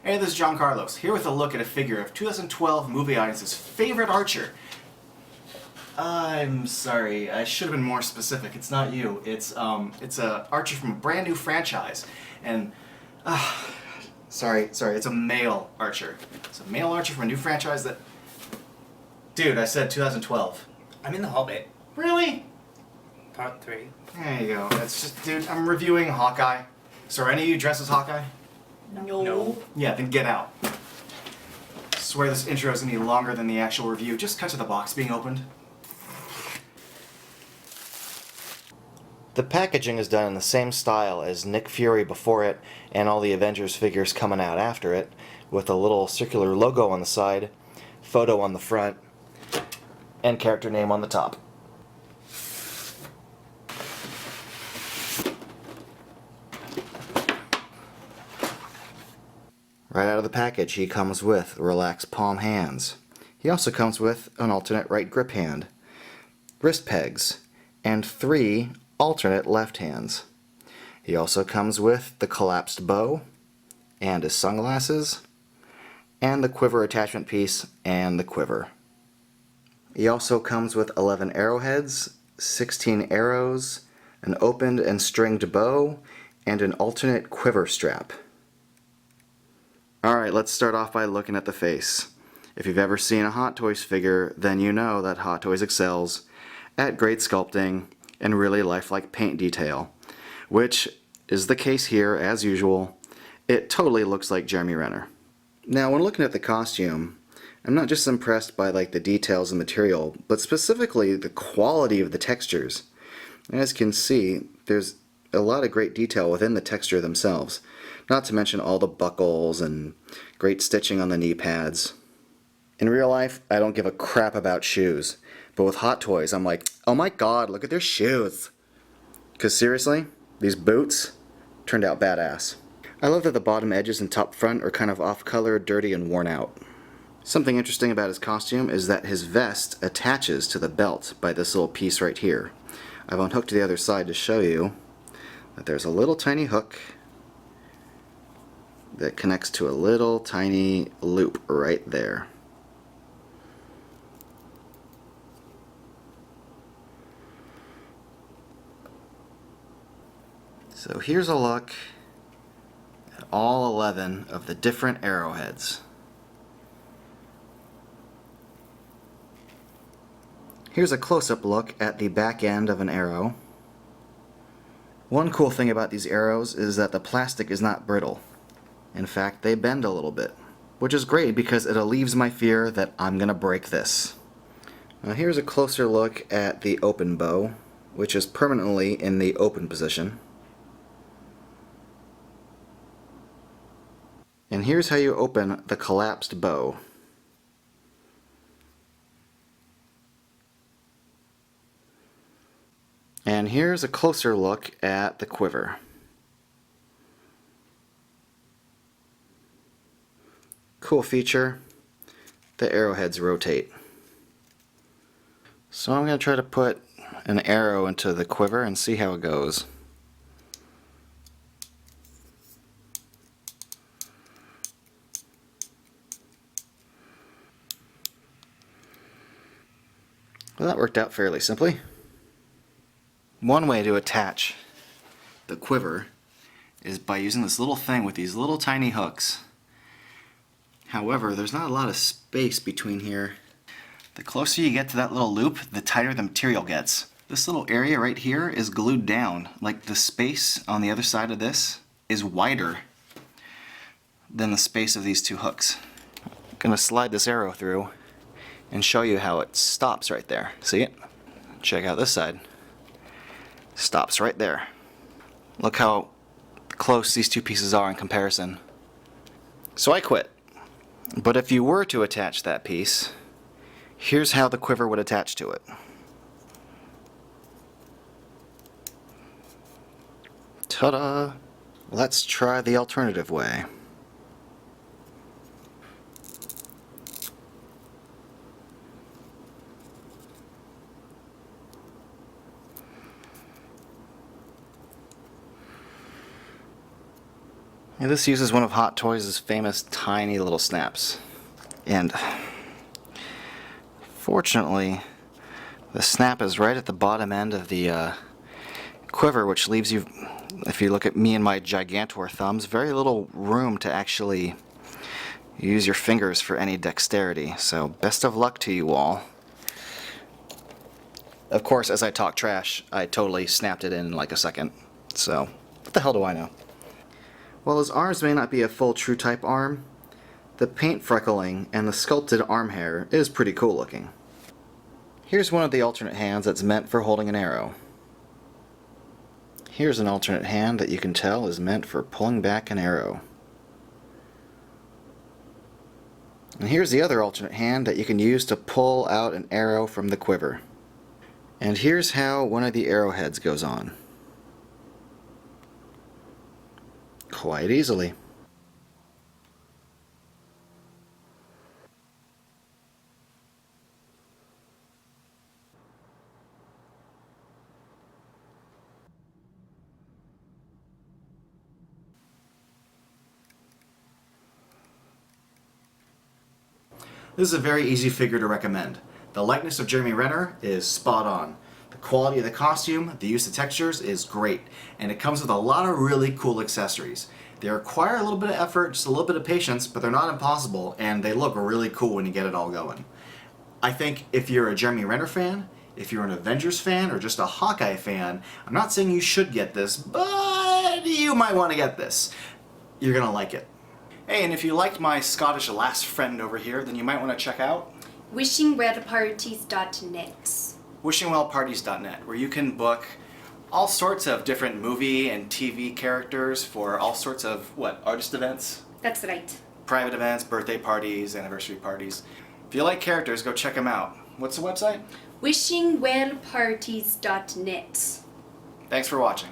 Hey, this is John Carlos, here with a look at a figure of 2012 movie audience's favorite Archer. I'm sorry, I should have been more specific. It's not you. It's a Archer from a brand new franchise. And, sorry, it's a male Archer. It's a male Archer from a new franchise that... Dude, I said 2012. I'm in The Hobbit. Really? Part 3. There you go. That's just, dude, I'm reviewing Hawkeye. So are any of you dressed as Hawkeye? No. Yeah, then get out. I swear this intro is going to be longer than the actual review. Just cut to the box being opened. The packaging is done in the same style as Nick Fury before it and all the Avengers figures coming out after it, with a little circular logo on the side, photo on the front, and character name on the top. Right out of the package, he comes with relaxed palm hands. He also comes with an alternate right grip hand, wrist pegs, and 3 alternate left hands. He also comes with the collapsed bow, and his sunglasses, and the quiver attachment piece, and the quiver. He also comes with 11 arrowheads, 16 arrows, an opened and stringed bow, and an alternate quiver strap. Alright, let's start off by looking at the face. If you've ever seen a Hot Toys figure, then you know that Hot Toys excels at great sculpting and really lifelike paint detail, which is the case here as usual. It totally looks like Jeremy Renner. Now, when looking at the costume, I'm not just impressed by the details and material, but specifically the quality of the textures. As you can see, there's a lot of great detail within the texture themselves. Not to mention all the buckles and great stitching on the knee pads. In real life, I don't give a crap about shoes. But with Hot Toys, I'm like, oh my god, look at their shoes. Because seriously, these boots turned out badass. I love that the bottom edges and top front are kind of off-color, dirty, and worn out. Something interesting about his costume is that his vest attaches to the belt by this little piece right here. I've unhooked the other side to show you that there's a little tiny hook that connects to a little tiny loop right there. So here's a look at all 11 of the different arrowheads. Here's a close-up look at the back end of an arrow. One cool thing about these arrows is that the plastic is not brittle. In fact, they bend a little bit, which is great because it relieves my fear that I'm gonna break this. Now here's a closer look at the open bow, which is permanently in the open position. And here's how you open the collapsed bow. And here's a closer look at the quiver. Cool feature, the arrowheads rotate. So I'm going to try to put an arrow into the quiver and see how it goes. Well, that worked out fairly simply. One way to attach the quiver is by using this little thing with these little tiny hooks. However, there's not a lot of space between here. The closer you get to that little loop, the tighter the material gets. This little area right here is glued down. Like the space on the other side of this is wider than the space of these two hooks. I'm gonna slide this arrow through and show you how it stops right there. See it? Check out this side. Stops right there. Look how close these two pieces are in comparison. So I quit. But if you were to attach that piece, here's how the quiver would attach to it. Ta-da! Let's try the alternative way. Yeah, this uses one of Hot Toys' famous tiny little snaps. And fortunately, the snap is right at the bottom end of the quiver, which leaves you, if you look at me and my gigantor thumbs, very little room to actually use your fingers for any dexterity. So best of luck to you all. Of course, as I talk trash, I totally snapped it in like a second. So what the hell do I know? While his arms may not be a full true type arm, the paint freckling and the sculpted arm hair is pretty cool looking. Here's one of the alternate hands that's meant for holding an arrow. Here's an alternate hand that you can tell is meant for pulling back an arrow. And here's the other alternate hand that you can use to pull out an arrow from the quiver. And here's how one of the arrowheads goes on. Quite easily. This is a very easy figure to recommend. The likeness of Jeremy Renner is spot on. The quality of the costume, the use of textures is great, and it comes with a lot of really cool accessories. They require a little bit of effort, just a little bit of patience, but they're not impossible, and they look really cool when you get it all going. I think if you're a Jeremy Renner fan, if you're an Avengers fan, or just a Hawkeye fan, I'm not saying you should get this, but you might want to get this. You're gonna like it. Hey, and if you liked my Scottish last friend over here, then you might want to check out wishingwellparties.net. wishingwellparties.net, where you can book all sorts of different movie and TV characters for all sorts of, artist events? That's right. Private events, birthday parties, anniversary parties. If you like characters, go check them out. What's the website? wishingwellparties.net. Thanks for watching.